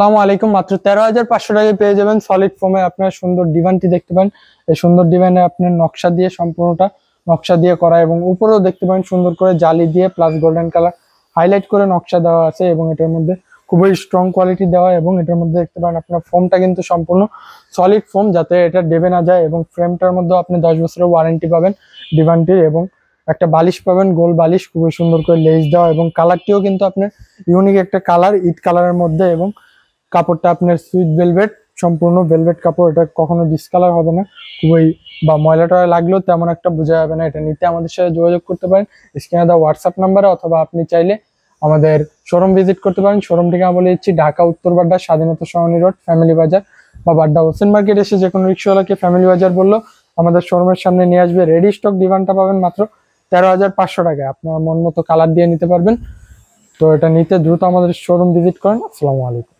আসসালামু আলাইকুম। মাত্র 13,500 টাকায় পেয়ে যাবেন সলিড ফোমে আপনার সুন্দর ডিভানটি দেখতে পান। এই সুন্দর ডিভানে আপনার নকশা দিয়ে সম্পূর্ণটা নকশা দিয়ে করা, এবং উপরেও দেখতে পান সুন্দর করে জালি দিয়ে প্লাস গোল্ডেন কালার হাইলাইট করে নকশা দেওয়া আছে, এবং এটার মধ্যে খুবই স্ট্রং কোয়ালিটি দেওয়া, এবং এটার মধ্যে দেখতে পান আপনার ফোমটা কিন্তু সম্পূর্ণ সলিড ফোম, যাতে এটা দেবে না যায়। এবং ফ্রেমটার মধ্যে আপনি 10 বছরের ওয়ারেন্টি পাবেন ডিভানটির, এবং একটা বালিশ পাবেন, গোল বালিশ, খুবই সুন্দর করে লেস দেওয়া, এবং কালারটিও কিন্তু আপনার ইউনিক একটা কালার, ইট কালারের মধ্যে। এবং কাপড়টা আপনার সুইট ভেলভেট, সম্পূর্ণ ভেলভেট কাপড়, এটা কখনো ডিসকালার হবে না, খুবই বা ময়লা টয়লা লাগলেও তেমন একটা বোঝা যাবে না। এটা নিতে আমাদের সাথে যোগাযোগ করতে পারেন স্ক্রিনে দেওয়া হোয়াটসঅ্যাপ নাম্বারে, অথবা আপনি চাইলে আমাদের শোরুম ভিজিট করতে পারেন। শোরুম ঠিকানা বলে দিচ্ছি, ঢাকা উত্তর বাড্ডা স্বাধীনতা সরণি রোড, ফ্যামিলি বাজার, বা বাড্ডা হোসেন মার্কেট এসে যে কোনো রিক্সাওয়ালাকে ফ্যামিলি বাজার বললো আমাদের শোরুমের সামনে নিয়ে আসবে। রেডি স্টক ডিভানটা পাবেন মাত্র 13,500 টাকায়, আপনার মন মতো কালার দিয়ে নিতে পারবেন। তো এটা নিতে দ্রুত আমাদের শোরুম ভিজিট করেন। আসসালামু আলাইকুম।